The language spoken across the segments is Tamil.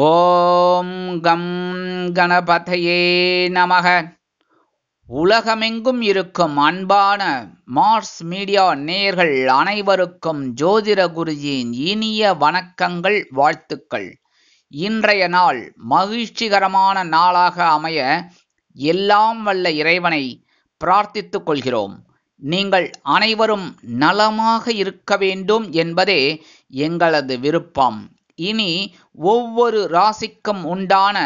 ஓம் கம் கணபதையே நமக. உலகமெங்கும் இருக்கும் அன்பான மார்ஸ் மீடியா நேயர்கள் அனைவருக்கும் ஜோதிட குருஜியின் இனிய வணக்கங்கள், வாழ்த்துக்கள். இன்றைய நாள் மகிழ்ச்சிகரமான நாளாக அமைய எல்லாம் வல்ல இறைவனை பிரார்த்தித்துக் கொள்கிறோம். நீங்கள் அனைவரும் நலமாக இருக்க வேண்டும் என்பதே எங்களது விருப்பம். இனி ஒவ்வொரு ராசிக்கும் உண்டான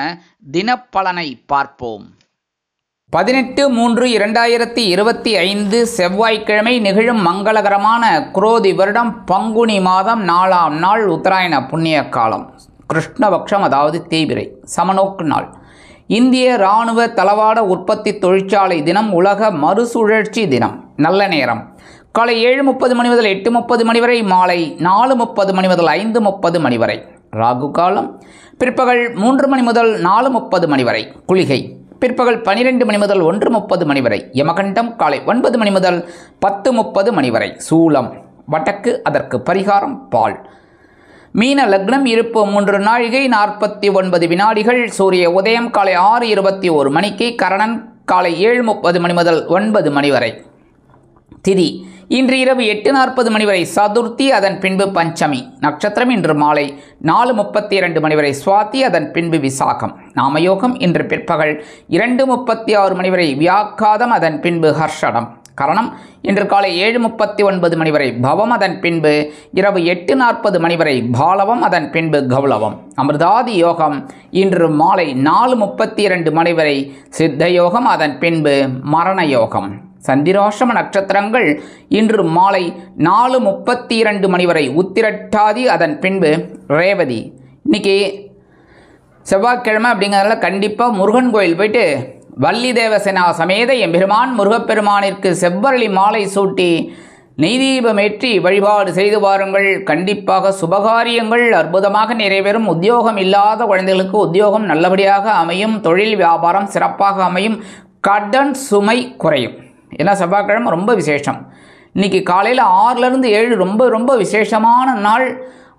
தினப்பலனை பார்ப்போம். 18/3/2025 செவ்வாய்க்கிழமை நிகழும் மங்களகரமான குரோதி வருடம் பங்குனி மாதம் 4ஆம் நாள் உத்தராயண புண்ணிய காலம், கிருஷ்ணபக்ஷம், அதாவது தேய்பிறை, சமநோக்கு நாள். இந்திய இராணுவ தளவாட உற்பத்தி தொழிற்சாலை தினம், உலக மறுசுழற்சி தினம். நல்ல நேரம் காலை 7:30 மணி முதல் 8:30 மணி வரை, மாலை 4:30 மணி முதல் 5:30 மணி வரை. ராகு காலம் பிற்பகல் 3 மணி முதல் 4:30 மணி வரை. குளிகை பிற்பகல் 12 மணி முதல் 1:30 மணி வரை. யமகண்டம் காலை 9 மணி முதல் 10:30 மணி வரை. சூலம் வடக்கு, அதற்கு பரிகாரம் பால். மீன லக்னம் இருப்பு 3 நாழிகை 49 வினாடிகள். சூரிய உதயம் காலை 6:21 மணிக்கு. கரணன் காலை 7:30 மணி முதல் 9 மணி வரை. திதி இன்று இரவு 8:40 மணி வரை சதுர்த்தி, அதன் பின்பு பஞ்சமி. நட்சத்திரம் இன்று மாலை 4:32 மணி வரை சுவாதி, அதன் பின்பு விசாகம். நாமயோகம் இன்று பிற்பகல் 2:36 மணி வரை வியாக்காதம், அதன் பின்பு ஹர்ஷடம். கரணம் இன்று காலை 7:39 மணி வரை பவம், அதன் பின்பு இரவு 8:40 மணி வரை பாலவம், அதன் பின்பு கௌளவம். அமிர்தாதி யோகம் இன்று மாலை 4:32 மணி வரை சித்த யோகம், அதன் பின்பு மரண யோகம். சந்திராஷ்டம நட்சத்திரங்கள் இன்று மாலை 4:32 மணி வரை உத்திரட்டாதி, அதன் பின்பு ரேவதி. இன்னைக்கு செவ்வாய்க்கிழமை அப்படிங்கிறதுல கண்டிப்பாக முருகன் கோயில் போயிட்டு வள்ளி தேவசேனா சமேத எம்பெருமான் முருகப்பெருமானிற்கு செவ்வரளி மாலை சூட்டி நெய்தீபமேற்றி வழிபாடு செய்து வாருங்கள். கண்டிப்பாக சுபகாரியங்கள் அற்புதமாக நிறைவேறும். உத்தியோகம் இல்லாத குழந்தைகளுக்கு உத்தியோகம் நல்லபடியாக அமையும். தொழில் வியாபாரம் சிறப்பாக அமையும். கடன் சுமை குறையும். ஏன்னா செவ்வாய்க்கிழமை ரொம்ப விசேஷம். இன்றைக்கி காலையில் 6லேருந்து 7 ரொம்ப விசேஷமான நாள்.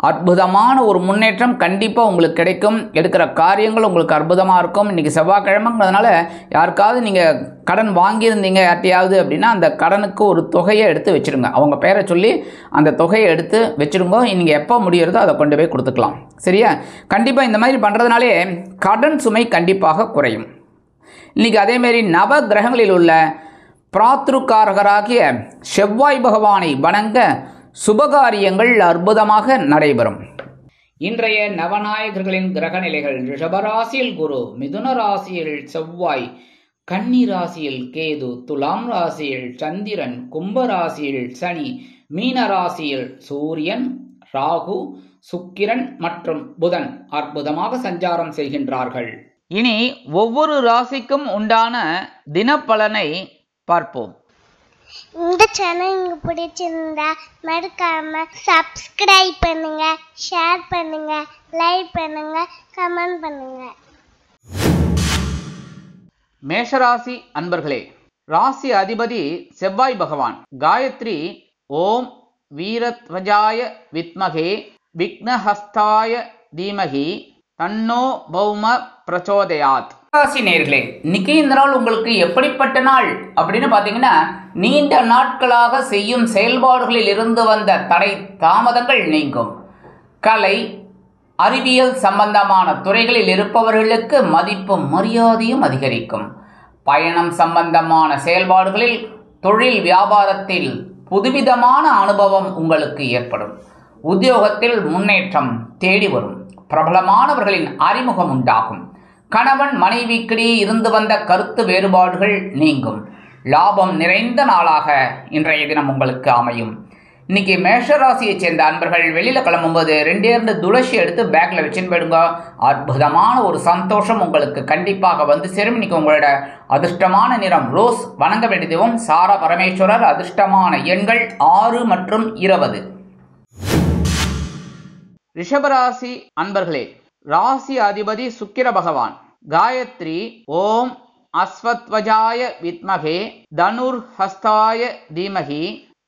அற்புதமான ஒரு முன்னேற்றம் கண்டிப்பாக உங்களுக்கு கிடைக்கும். எடுக்கிற காரியங்கள் உங்களுக்கு அற்புதமாக இருக்கும். இன்றைக்கி செவ்வாய்க்கிழமைங்கிறதுனால யாருக்காவது நீங்கள் கடன் வாங்கியிருந்தீங்க யார்ட்டையாவது அப்படின்னா, அந்த கடனுக்கு ஒரு தொகையை எடுத்து வச்சுருங்க. அவங்க பேரை சொல்லி அந்த தொகையை எடுத்து வச்சுருங்க. நீங்கள் எப்போ முடிகிறதோ அதை கொண்டு போய் கொடுத்துக்கலாம். சரியா? கண்டிப்பாக இந்த மாதிரி பண்ணுறதுனாலே கடன் சுமை கண்டிப்பாக குறையும். இன்றைக்கி அதேமாரி நவ கிரகங்களில் உள்ள பிராத்ருக்காரகராகிய செவ்வாய் பகவானை வணங்க சுபகாரியங்கள் அற்புதமாக நடைபெறும். இன்றைய நவநாயகர்களின் கிரக நிலைகள்: ரிஷபராசியில் குரு, மிதுன ராசியில் செவ்வாய், கன்னி ராசியில் கேது, துலாம் ராசியில் சந்திரன், கும்ப ராசியில் சனி, மீன ராசியில் சூரியன், ராகு, சுக்கிரன் மற்றும் புதன் அற்புதமாக சஞ்சாரம் செய்கின்றார்கள். இனி ஒவ்வொரு ராசிக்கும் உண்டான தினப்பலனை பார்ப்போம். இந்த சேனல் உங்களுக்கு பிடிச்சிருந்தா மறக்காம சப்ஸ்கிரைப் பண்ணுங்க, ஷேர் பண்ணுங்க, லைக் பண்ணுங்க, கமெண்ட் பண்ணுங்க. மேஷராசி அன்பர்களே, ராசி அதிபதி செவ்வாய் பகவான். காயத்ரி ஓம் வீரத்வஜாய வித்மகே விக்னஹஸ்தாய தீமகி தன்னோ பௌம பிரச்சோதயாத். ராசி நேயர்களே, இன்னைக்கு இந்த நாள் உங்களுக்கு எப்படிப்பட்ட நாள் அப்படின்னு பார்த்தீங்கன்னா, நீண்ட நாட்களாக செய்யும் செயல்பாடுகளில் இருந்து வந்த தடை தாமதங்கள் நீங்கும். கலை, அறிவியல் சம்பந்தமான துறைகளில் இருப்பவர்களுக்கு மதிப்பும் மரியாதையும் அதிகரிக்கும். பயணம் சம்பந்தமான செயல்பாடுகளில், தொழில் வியாபாரத்தில் புதுவிதமான அனுபவம் உங்களுக்கு ஏற்படும். உத்தியோகத்தில் முன்னேற்றம் தேடி வரும். பிரபலமானவர்களின் அறிமுகம் உண்டாகும். கணவன் மனைவிக்கிடையே இருந்து வந்த கருத்து வேறுபாடுகள் நீங்கும். லாபம் நிறைந்த நாளாக இன்றைய தினம் உங்களுக்கு அமையும். இன்னைக்கு மேஷராசியை சேர்ந்த அன்பர்கள் வெளியில் கிளம்பும்போது 2 துளசி எடுத்து பேக்கில் வச்சுன்னு போயிடுங்க. அற்புதமான ஒரு சந்தோஷம் உங்களுக்கு கண்டிப்பாக வந்து சேரும். இன்னைக்கு உங்களோட அதிர்ஷ்டமான நிறம் ரோஸ். வணங்க வேண்டிய தெய்வம் சார பரமேஸ்வரர். அதிர்ஷ்டமான எண்கள் 6 மற்றும் 20. ரிஷபராசி அன்பர்களே, ராசி அதிபதி சுக்கிர பகவான். காயத்ரி ஓம் அஸ்வத்வஜாய வித்மகே தனுர்ஹஸ்தாய தீமகி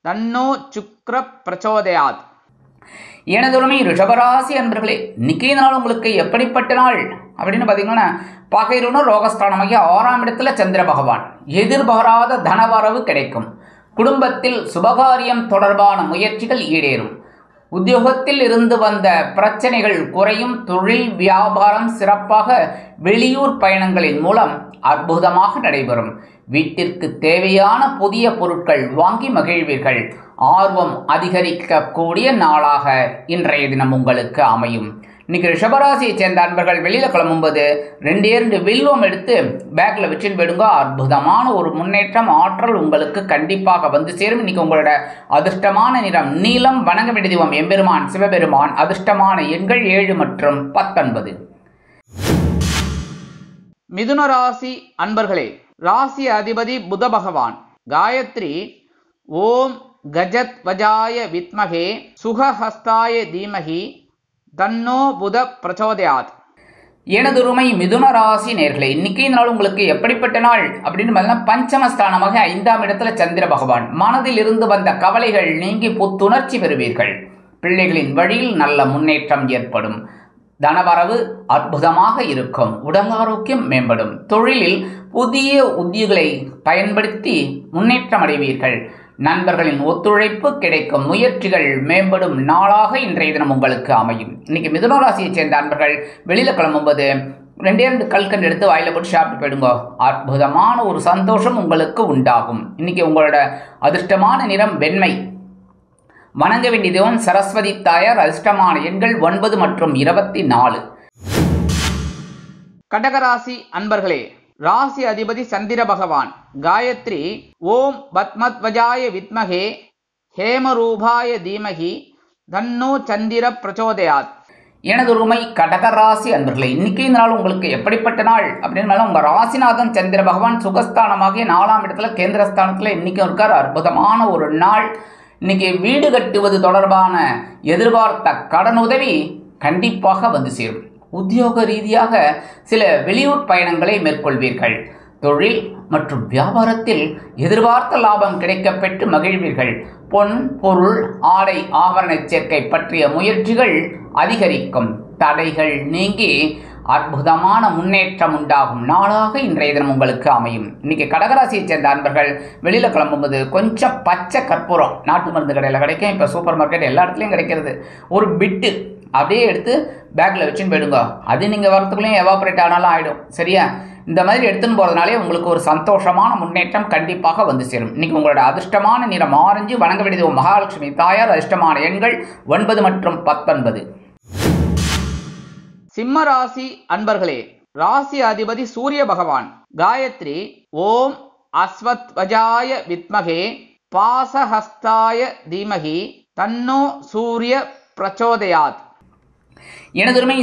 தன்னோ சுக்ர பிரச்சோதயாத். எனதுரிமை ரிஷபராசி அன்பர்களே, இன்னைக்கு நாள் உங்களுக்கு எப்படிப்பட்ட நாள் அப்படின்னு பார்த்தீங்கன்னா, பகைருணர் ரோகஸ்தானமாகிய 6ஆம் இடத்துல சந்திர பகவான். எதிர்பாராத தனவரவு கிடைக்கும். குடும்பத்தில் சுபகாரியம் தொடர்பான முயற்சிகள் ஈடேறும். உத்தியோகத்தில் இருந்து வந்த பிரச்சனைகள் குறையும். தொழில் வியாபாரம் சிறப்பாக. வெளியூர் பயணங்களின் மூலம் அற்புதமாக நடைபெறும். வீட்டிற்கு தேவையான புதிய பொருட்கள் வாங்கி மகிழ்வீர்கள். ஆர்வம் அதிகரிக்கக்கூடிய நாளாக இன்றைய தினம் உங்களுக்கு அமையும். இன்னைக்கு ரிஷபராசியை சேர்ந்த அன்பர்கள் வெளியில் கிளம்பும்போது 2 வில்வம் எடுத்து பேக்கில் வச்சுன்னு போயிடுங்க. அற்புதமான ஒரு முன்னேற்றம், ஆற்றல் உங்களுக்கு கண்டிப்பாக வந்து சேரும். இன்னைக்கு உங்களோட அதிர்ஷ்டமான நிறம் நீலம். வணங்க வேண்டிய தெய்வம் எம்பெருமான் சிவபெருமான். அதிர்ஷ்டமான எண்கள் 7 மற்றும் 19. மிதுன ராசி அன்பர்களே, ராசி அதிபதி புத பகவான். காயத்ரி ஓம் கஜத் வஜாய வித்மகே சுகஹஸ்தாய தீமகி தன்னோ புத பிரச்சோதயாத். எனதுரிமை மிதுன ராசி நேர்களே, இன்னைக்கு நாள் உங்களுக்கு எப்படிப்பட்ட நாள் அப்படின்னு பார்த்தீங்கன்னா, பஞ்சமஸ்தானமாக 5ஆம் இடத்துல சந்திர பகவான். மனதில் இருந்து வந்த கவலைகள் நீங்கி புத்துணர்ச்சி பெறுவீர்கள். பிள்ளைகளின் வழியில் நல்ல முன்னேற்றம் ஏற்படும். தனவரவு அற்புதமாக இருக்கும். உடல் ஆரோக்கியம் மேம்படும். தொழிலில் புதிய உத்திகளை பயன்படுத்தி முன்னேற்றம் அடைவீர்கள். நண்பர்களின் ஒத்துழைப்பு கிடைக்கும். முயற்சிகள் மேம்படும் நாளாக இன்றைய தினம் உங்களுக்கு அமையும். இன்னைக்கு மிதுன ராசியை சேர்ந்த அன்பர்கள் வெளியில் கிளம்பும்போது 2 கல்கண்டு எடுத்து வாயில போட்டு சாப்பிட்டு போயிடுங்க. அற்புதமான ஒரு சந்தோஷம் உங்களுக்கு உண்டாகும். இன்னைக்கு உங்களோட அதிர்ஷ்டமான நிறம் வெண்மை. வணங்க வேண்டிய தெய்வம் சரஸ்வதி தாயார். அதிர்ஷ்டமான எண்கள் 9 மற்றும் 24. கடகராசி அன்பர்களே, ராசி அதிபதி சந்திர பகவான். காயத்ரி ஓம் பத்மத்வஜாய வித்மகே ஹேமரூபாய தீமகி தன்னோ சந்திர பிரச்சோதயாத். எனதுரிமை கடகராசி அன்பர்களே, இன்னைக்கு நாள் உங்களுக்கு எப்படிப்பட்ட நாள் அப்படின்னு உங்கள் ராசிநாதன் சந்திர பகவான் சுகஸ்தானமாகிய 4ஆம் இடத்துல கேந்திரஸ்தானத்தில் இன்னைக்கும் இருக்கார். அற்புதமான ஒரு நாள். இன்னைக்கு வீடு கட்டுவது தொடர்பான எதிர்பார்த்த கடன் உதவி கண்டிப்பாக வந்து சேரும். உத்தியோக ரீதியாக சில வெளியூர் பயணங்களை மேற்கொள்வீர்கள். தொழில் மற்றும் வியாபாரத்தில் எதிர்பார்த்த லாபம் கிடைக்கப்பெற்று மகிழ்வீர்கள். பொன் பொருள் ஆடை ஆபரண சேர்க்கை பற்றிய முயற்சிகள் அதிகரிக்கும். தடைகள் நீங்கி அற்புதமான முன்னேற்றம் உண்டாகும் நாளாக இன்றைய தினம் உங்களுக்கு அமையும். இன்னைக்கு கடகராசியை சேர்ந்த அன்பர்கள் வெளியில் கிளம்பும்போது கொஞ்சம் பச்சை கற்பூரம் நாட்டு மருந்து கடையில் கிடைக்கும். இப்போ சூப்பர் மார்க்கெட் எல்லா இடத்துலையும் கிடைக்கிறது. ஒரு பிட்டு அப்படியே எடுத்து பேக்கில் வச்சுன்னு போயிடுங்க. அது நீங்கள் வரத்துக்குள்ளேயும் எவாபரேட் ஆனாலும் ஆகிடும். சரியா? இந்த மாதிரி எடுத்துன்னு போகிறதுனாலே உங்களுக்கு ஒரு சந்தோஷமான முன்னேற்றம் கண்டிப்பாக வந்து சேரும். இன்னைக்கு உங்களோட அதிர்ஷ்டமான நிறம் ஆரஞ்சு. வணங்க வேண்டியது மகாலட்சுமி தாயார். அதிர்ஷ்டமான எண்கள் 9 மற்றும் 19. சிம்ம ராசி அன்பர்களே, ராசி அதிபதி சூரிய பகவான். காயத்ரி ஓம் அஸ்வத் வஜாய வித்மகே பாசஹஸ்தாய தீமகி தன்னோ சூரிய பிரச்சோதயாத். எனதுரிமை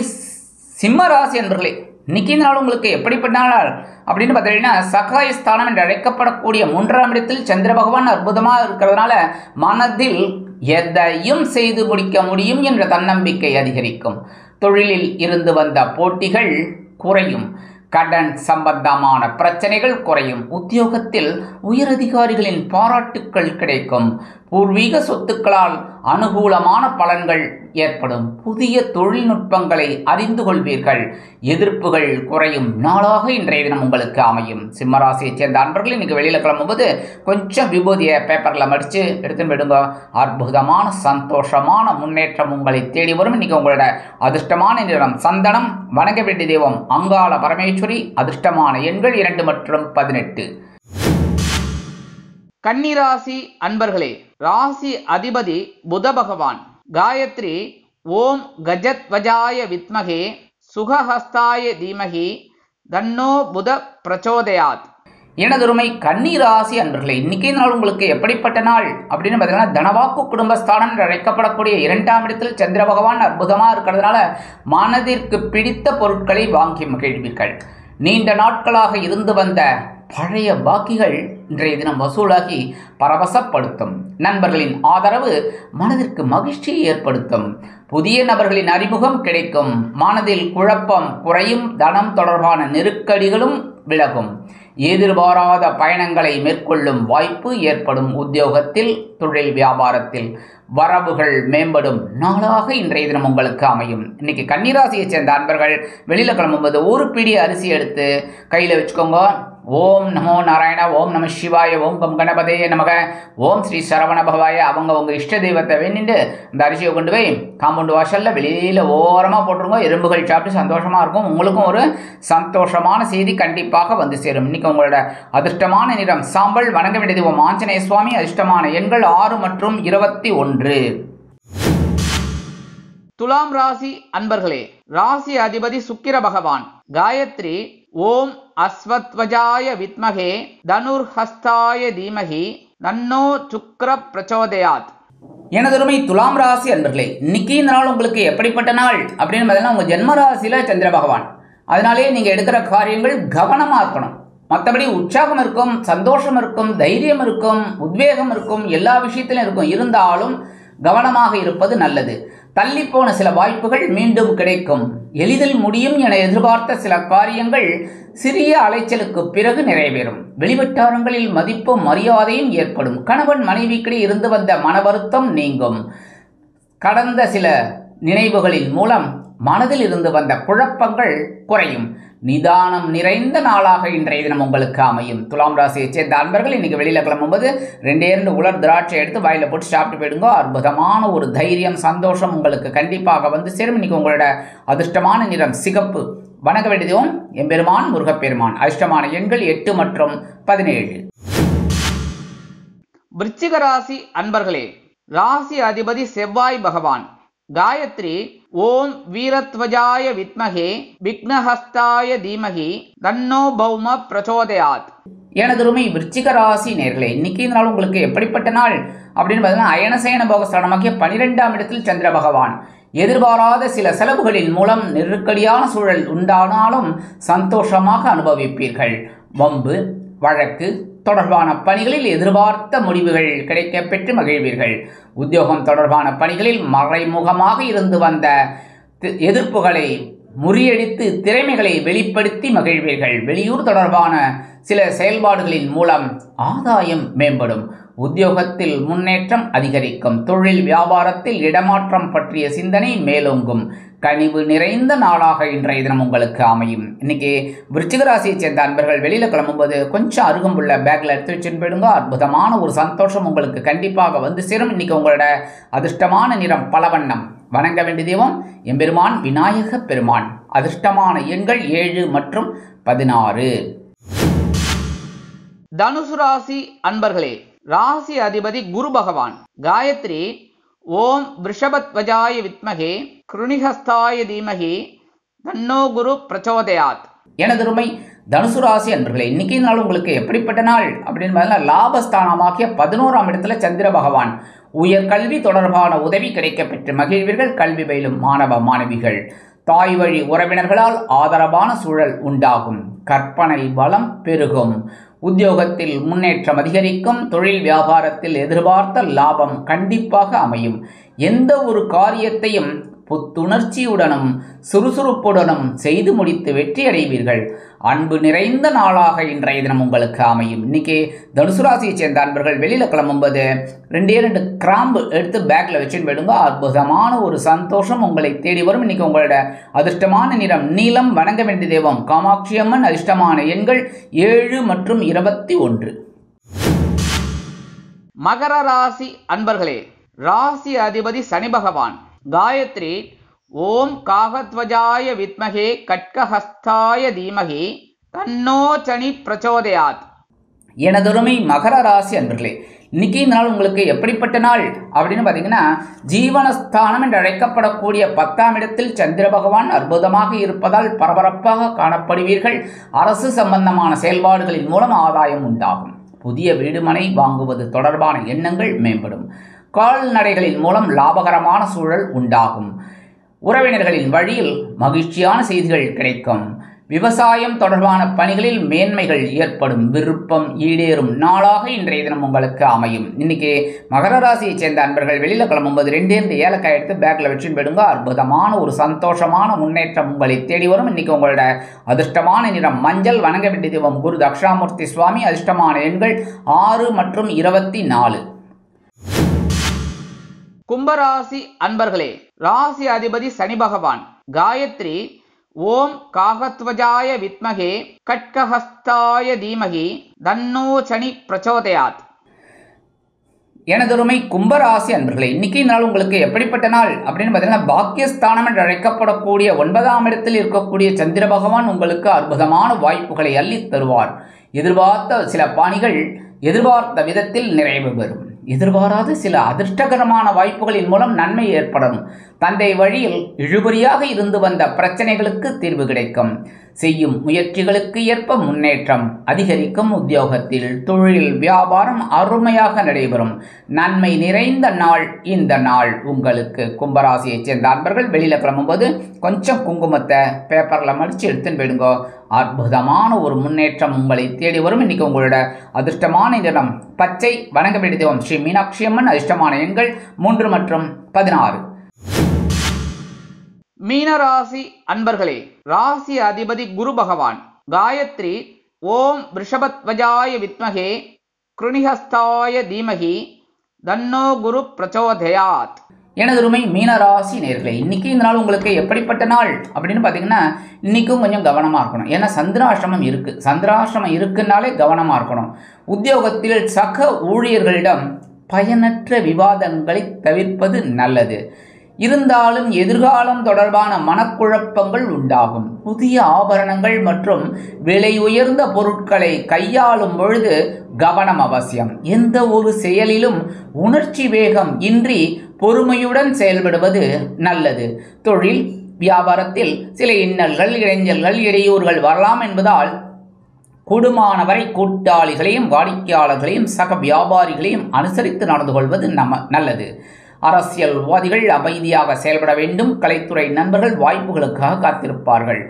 சிம்ம ராசி அன்பர்களே, இன்னைக்கு நாள் உங்களுக்கு எப்படிப்பட்ட நாள் அப்படின்னு பார்த்தீங்கன்னா, சகாயஸ்தானம் என்று அழைக்கப்படக்கூடிய 3ஆம் இடத்தில் சந்திர பகவான் அற்புதமாக இருக்கிறதுனால மனதில் எதையும் செய்து முடிக்க முடியும் என்ற தன்னம்பிக்கை அதிகரிக்கும். தொழிலில் இருந்து வந்த போட்டிகள் குறையும். கடன் சம்பந்தமான பிரச்சனைகள் குறையும். உத்தியோகத்தில் உயரதிகாரிகளின் பாராட்டுக்கள் கிடைக்கும். பூர்வீக சொத்துக்களால் அனுகூலமான பலன்கள் ஏற்படும். புதிய தொழில்நுட்பங்களை அறிந்து கொள்வீர்கள். எதிர்ப்புகள் குறையும் நாளாக இன்றைய தினம் உங்களுக்கு அமையும். சிம்மராசியை சேர்ந்த அன்பர்கள் இன்னைக்கு வெளியில் கிளம்பும்போது கொஞ்சம் விபூதியை பேப்பரில் மடித்து எடுத்துன்னு விடுங்க. அற்புதமான சந்தோஷமான முன்னேற்றம் உங்களை தேடி வரும். இன்னைக்கு உங்களோட அதிர்ஷ்டமான நிறம் சந்தனம். வணங்க வேண்டிய தெய்வம் அங்காள பரமேஸ்வரி. அதிர்ஷ்டமான எண்கள் 2 மற்றும் 18. கன்னிராசி அன்பர்களே, ராசி அதிபதி புத பகவான். காயத்ரி ஓம் கஜத் வஜாய வித்மகே சுகஹஸ்தாய தீமகி தன்னோ புத பிரச்சோதயாத். எனதுரிமை கன்னிராசி அன்பர்களே, இன்னைக்கு நாள் உங்களுக்கு எப்படிப்பட்ட நாள் அப்படின்னு பார்த்தீங்கன்னா, தனவாக்கு குடும்பஸ்தானம் என்று அழைக்கப்படக்கூடிய 2ஆம் இடத்தில் சந்திர பகவான் அற்புதமாக இருக்கிறதுனால மனதிற்கு பிடித்த பொருட்களை வாங்கி மகிழ்வீர்கள். நீண்ட நாட்களாக இருந்து வந்த பழைய பாக்கிகள் இன்றைய தினம் வசூலாகி பரவசப்படுத்தும். நண்பர்களின் ஆதரவு மனதிற்கு மகிழ்ச்சியை ஏற்படுத்தும். புதிய நபர்களின் அறிமுகம் கிடைக்கும். மனதில் குழப்பம் குறையும். தனம் தொடர்பான நெருக்கடிகளும் விலகும். எதிர்பாராத பயணங்களை மேற்கொள்ளும் வாய்ப்பு ஏற்படும். உத்தியோகத்தில் தொழில் வியாபாரத்தில் வரவுகள் மேம்படும் நாளாக இன்றைய தினம் உங்களுக்கு அமையும். இன்னைக்கு கன்னிராசியை சேர்ந்த அன்பர்கள் வெளியில் கிளம்பும்போது ஒரு பிடி அரிசி எடுத்து கையில் வச்சுக்கோங்க. ஓம் நமோ நாராயண, ஓம் நம சிவாய, ஓம் கம் கணபதே நமக, ஓம் ஸ்ரீ சரவண பவாய. அவங்க உங்கள் இஷ்ட தெய்வத்தை வேண்டிட்டு இந்த அரிசியை கொண்டு போய் காம்பவுண்ட் வாசலில் வெளியில் ஓரமாக போட்டுருங்க. எறும்புகள் சாப்பிட்டு சந்தோஷமாக இருக்கும். உங்களுக்கும் ஒரு சந்தோஷமான செய்தி கண்டிப்பாக வந்து சேரும். இன்னைக்கு உங்களோட அதிர்ஷ்டமான நிறம் சாம்பல். வணங்க வேண்டிய தெய்வம் ஆஞ்சநேய சுவாமி. அதிர்ஷ்டமான எண்கள் 6 மற்றும் 21. துலாம் ராசி அன்பர்களே, ராசி அதிபதி சுக்கிர பகவான். காயத்ரி ஓம் அஸ்வத்வஜாய வித்மகே தனுர்ஹஸ்தாய தீமகி தன்னோ சுக்ர பிரச்சோதயாத். எனதருமை துலாம் ராசி அன்பர்களே, இன்னைக்கு இந்த நாள் உங்களுக்கு எப்படிப்பட்ட நாள் அப்படின்னு பார்த்தீங்கன்னா உங்கள் ஜென்மராசியில் சந்திர பகவான். அதனாலே நீங்கள் எடுக்கிற காரியங்கள் கவனமாக இருக்கணும். மற்றபடி உற்சாகம் இருக்கும், சந்தோஷம் இருக்கும், தைரியம் இருக்கும், உத்வேகம் இருக்கும், எல்லா விஷயத்திலும் இருக்கும். இருந்தாலும் கவனமாக இருப்பது நல்லது. தள்ளிப்போன சில வாய்ப்புகள் மீண்டும் கிடைக்கும். எளிதில் முடியும் என எதிர்பார்த்த சில காரியங்கள் சிறிய அலைச்சலுக்கு பிறகு நிறைவேறும். வெளிவட்டாரங்களில் மதிப்பும் மரியாதையும் ஏற்படும். கணவன் மனைவிக்கிடையே இருந்து வந்த மன வருத்தம் நீங்கும். கடந்த சில நினைவுகளின் மூலம் மனதில் இருந்து வந்த குழப்பங்கள் குறையும். நிதானம் நிறைந்த நாளாக இன்றைய தினம் உங்களுக்கு அமையும். துலாம் ராசியை சேர்ந்த அன்பர்கள் இன்னைக்கு வெளியில் கிளம்பும்போது 2 உலர் திராட்சை எடுத்து வாயில போட்டு சாப்பிட்டு போயிடுங்க. அற்புதமான ஒரு தைரியம், சந்தோஷம் உங்களுக்கு கண்டிப்பாக வந்து சேரும். இன்னைக்கு உங்களோட அதிர்ஷ்டமான நிறம் சிகப்பு. வணங்க வேண்டியதும் எம்பெருமான் முருகப்பெருமான். அதிர்ஷ்டமான எண்கள் 8 மற்றும் 17. விருச்சிக ராசி அன்பர்களே, ராசி அதிபதி செவ்வாய் பகவான். காயத்ரி ஓம் வீரத்வஜாய வித்மகே விக்னஹஸ்தாய தீமகி தன்னோ பௌம பிரச்சோதயாத். எனதுருமை விருச்சிக ராசி நேர்களே, இன்னைக்கு இந்த நாள் உங்களுக்கு எப்படிப்பட்ட நாள் அப்படின்னு பார்த்தீங்கன்னா அயனசயன போகஸ்தானமாகிய 12ஆம் இடத்தில் சந்திர பகவான். எதிர்பாராத சில செலவுகளின் மூலம் நெருக்கடியான சூழல் உண்டானாலும் சந்தோஷமாக அனுபவிப்பீர்கள். வம்பு வழக்கு தொடர்பான பணிகளில் எதிர்பார்த்த முடிவுகள் கிடைக்க பெற்று மகிழ்வீர்கள். உத்தியோகம் தொடர்பான பணிகளில் மறைமுகமாக இருந்து வந்த எதிர்ப்புகளை முறியடித்து திறமைகளை வெளிப்படுத்தி மகிழ்வீர்கள். வெளியூர் தொடர்பான சில செயல்பாடுகளின் மூலம் ஆதாயம் மேம்படும். உத்தியோகத்தில் முன்னேற்றம் அதிகரிக்கும். தொழில் வியாபாரத்தில் இடமாற்றம் பற்றிய சிந்தனை மேலோங்கும். கனிவு நிறைந்த நாளாக இன்றைய தினம் உங்களுக்கு அமையும். இன்னைக்கு விருச்சிக ராசியை சேர்ந்த அன்பர்கள் வெளியில் கிளம்பும்போது கொஞ்சம் அருகம்புள்ள பேக்கில் எடுத்து வச்சுன்னு போயிடுங்க. அற்புதமான ஒரு சந்தோஷம் உங்களுக்கு கண்டிப்பாக வந்து சேரும். இன்னைக்கு உங்களோட அதிர்ஷ்டமான நிறம் பலவண்ணம். வணங்க வேண்டிய தெய்வம் எம்பெருமான் விநாயக பெருமான். அதிர்ஷ்டமான எண்கள் 7 மற்றும் 16. தனுசு ராசி அன்பர்களே, ராசி அதிபதி குரு பகவான். காயத்ரி ஓம் ரிஷபத்வஜாய வித்மகே கிருணிஹஸ்தாய தீமகி தன்னோ குரு பிரச்சோதயாத். எனதருமை தனுசு ராசி அன்பர்களே, இன்னைக்கு நாள் உங்களுக்கு எப்படிப்பட்ட நாள் அப்படின்னு பார்த்தீங்கன்னா லாபஸ்தானமாகிய 11ஆம் இடத்துல சந்திர பகவான். உயர் கல்வி தொடர்பான உதவி கிடைக்க பெற்று மகிழ்வீர்கள். கல்வி பயிலும் மாணவ மாணவிகள். தாய் வழி உறவினர்களால் ஆதரவான சூழல் உண்டாகும். கற்பனை வளம் பெருகும். உத்தியோகத்தில் முன்னேற்றம் அதிகரிக்கும். தொழில் வியாபாரத்தில் எதிர்பார்த்த லாபம் கண்டிப்பாக அமையும். எந்த ஒரு காரியத்தையும் புத்துணர்ச்சியுடனும் சுறுசுறுப்புடனும் செய்து முடித்து வெற்றி அடைவீர்கள். அன்பு நிறைந்த நாளாக இன்றைய தினம் உங்களுக்கு அமையும். இன்னைக்கு தனுசு ராசியை சேர்ந்த அன்பர்கள் வெளியில் கிளம்பும்போது 2 கிராம்பு எடுத்து பேக்கில் வச்சுன்னு போயிடுங்க. அற்புதமான ஒரு சந்தோஷம் உங்களை தேடி வரும். இன்னைக்கு உங்களோட அதிர்ஷ்டமான நிறம் நீலம். வணங்க வேண்டிய தெய்வம் காமாட்சி அம்மன். அதிர்ஷ்டமான எண்கள் 7 மற்றும் 21. மகர ராசி அன்பர்களே, ராசி அதிபதி சனி பகவான். காயத்ரி ஓம் காகத்வஜாய வித்மகே கட்கஹஸ்தாய தீமகி தன்னோ சனி பிரச்சோதயாத். எனதொருமை மகர ராசி அன்பர்களே, இன்னைக்கு இந்த நாள் உங்களுக்கு எப்படிப்பட்ட நாள் அப்படின்னு பார்த்தீங்கன்னா ஜீவனஸ்தானம் என்று அழைக்கப்படக்கூடிய 10ஆம் இடத்தில் சந்திர பகவான் அற்புதமாக இருப்பதால் பரபரப்பாக காணப்படுவீர்கள். அரசு சம்பந்தமான செயல்பாடுகளின் மூலம் ஆதாயம் உண்டாகும். புதிய வீடுமனை வாங்குவது தொடர்பான எண்ணங்கள் மேம்படும். கால்நடைகளின் மூலம் லாபகரமான சூழல் உண்டாகும். உறவினர்களின் வழியில் மகிழ்ச்சியான செய்திகள் கிடைக்கும். விவசாயம் தொடர்பான பணிகளில் மேன்மைகள் ஏற்படும். விருப்பம் ஈடேறும் நாளாக இன்றைய தினம் உங்களுக்கு அமையும். இன்னைக்கு மகர ராசியை சேர்ந்த அன்பர்கள் வெளியில் கிளம்பும்போது 2 ஏலக்காய் எடுத்து பேக்கில் வச்சுன்னு போயிடுங்க. அற்புதமான ஒரு சந்தோஷமான முன்னேற்றம் உங்களை தேடி வரும். இன்னைக்கு உங்களோட அதிர்ஷ்டமான நிறம் மஞ்சள். வணங்க வேண்டிய தெய்வம் குரு தக்ஷாமூர்த்தி சுவாமி. அதிர்ஷ்டமான எண்கள் 6 மற்றும் 24. கும்பராசி அன்பர்களே, ராசி அதிபதி சனி பகவான். காயத்ரி ஓம் காகத்வஜாய வித்மகே கட்கஹஸ்தாய தீமகி தன்னோ சனி பிரச்சோதயாத். எனதொருமை கும்பராசி அன்பர்களே, இன்னைக்கு நாள் உங்களுக்கு எப்படிப்பட்ட நாள் அப்படின்னு பார்த்தீங்கன்னா, பாக்கியஸ்தானம் என்று அழைக்கப்படக்கூடிய 9ஆம் இடத்தில் இருக்கக்கூடிய சந்திர பகவான் உங்களுக்கு அற்புதமான வாய்ப்புகளை அள்ளி தருவார். எதிர்பார்த்த சில பணிகள் எதிர்பார்த்த விதத்தில் நிறைவு பெறும். எதிர்பாராத சில அதிர்ஷ்டகரமான வாய்ப்புகளின் மூலம் நன்மை ஏற்படும். தந்தை வழியில் இழுபறியாக இருந்து வந்த பிரச்சனைகளுக்கு தீர்வு கிடைக்கும். செய்யும் முயற்சிகளுக்கு ஏற்ப முன்னேற்றம் அதிகரிக்கும். உத்தியோகத்தில், தொழில், வியாபாரம் அருமையாக நடைபெறும். நன்மை நிறைந்த நாள் இந்த நாள் உங்களுக்கு. கும்பராசியைச் சேர்ந்த அன்பர்கள் வெளியில கிளம்பும்போது கொஞ்சம் குங்குமத்தை பேப்பர்ல மடிச்சு எடுத்துன்னு போயிடுங்க. அற்புதமான ஒரு முன்னேற்றம் உங்களை தேடி வரும். இன்னைக்கு உங்களோட அதிர்ஷ்டமான நிறம் பச்சை. வணங்க வேண்டிய தெய்வம் ஸ்ரீ மீனாட்சி அம்மன். அதிர்ஷ்டமான எண்கள் 3 மற்றும் 16. மீனராசி அன்பர்களே, ராசி அதிபதி குரு பகவான். காயத்ரி ஓம் ரிஷபத்வஜாய வித்மகே கிருணிஹஸ்தாய தீமகி தன்னோ குரு பிரச்சோதயாத். எனதுருமை மீனராசி நேயர்களே, இன்னைக்கு இந்த நாள் உங்களுக்கு எப்படிப்பட்ட நாள் அப்படின்னு பார்த்தீங்கன்னா, இன்னைக்கும் கொஞ்சம் கவனமாக இருக்கணும். ஏன்னா சந்திராஷ்டிரமம் இருக்குது. சந்திராஷ்டிரமம் இருக்குன்னாலே கவனமாக இருக்கணும். உத்தியோகத்தில் சக ஊழியர்களிடம் பயனற்ற விவாதங்களை தவிர்ப்பது நல்லது. இருந்தாலும் எதிர்காலம் தொடர்பான மனக்குழப்பங்கள் உண்டாகும். புதிய ஆபரணங்கள் மற்றும் விலை உயர்ந்த பொருட்களை கையாளும் பொழுது கவனம் அவசியம். எந்த ஒரு செயலிலும் உணர்ச்சி வேகம் இன்றி பொறுமையுடன் செயல்படுவது நல்லது. தொழில் வியாபாரத்தில் சில இன்னல்கள், இடைஞ்சல்கள், இடையூறுகள் வரலாம் என்பதால் கூடுமானவரை கூட்டாளிகளையும் வாடிக்கையாளர்களையும் சக வியாபாரிகளையும் அனுசரித்து நடந்து கொள்வது நல்லது. அரசியல்வாதிகள் அமைதியாக செயல்பட வேண்டும். கலைத்துறை நண்பர்கள் வாய்ப்புகளுக்காக காத்திருப்பார்கள்.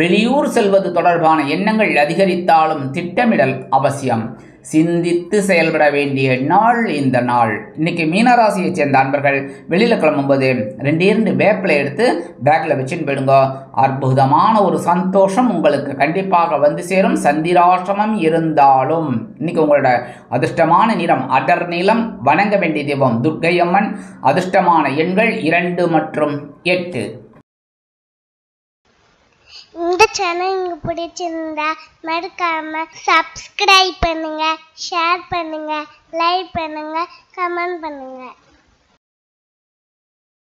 வெளியூர் செல்வது தொடர்பான எண்ணங்கள் அதிகரித்தாலும் திட்டமிடல் அவசியம். சிந்தித்து செயல்பட வேண்டிய நாள் இந்த நாள். இன்னைக்கு மீனராசியை சேர்ந்த அன்பர்கள் வெளியில கிளம்பும்போது 2 வேப்பிலை எடுத்து பேக்ல வச்சுன்னு போயிடுங்க. அற்புதமான ஒரு சந்தோஷம் உங்களுக்கு கண்டிப்பாக வந்து சேரும். சந்திராஷ்டிரமம் இருந்தாலும் இன்னைக்கு உங்களோட அதிர்ஷ்டமான நிறம் அடர் நீலம். வணங்க வேண்டிய தெய்வம் துர்க்கை அம்மன். அதிர்ஷ்டமான எண்கள் 2 மற்றும் 8. இந்த சேனல் உங்களுக்கு பிடிச்சிருந்தா மறக்காம சப்ஸ்கிரைப் பண்ணுங்க, ஷேர் பண்ணுங்க, லைக் பண்ணுங்க, கமெண்ட் பண்ணுங்க.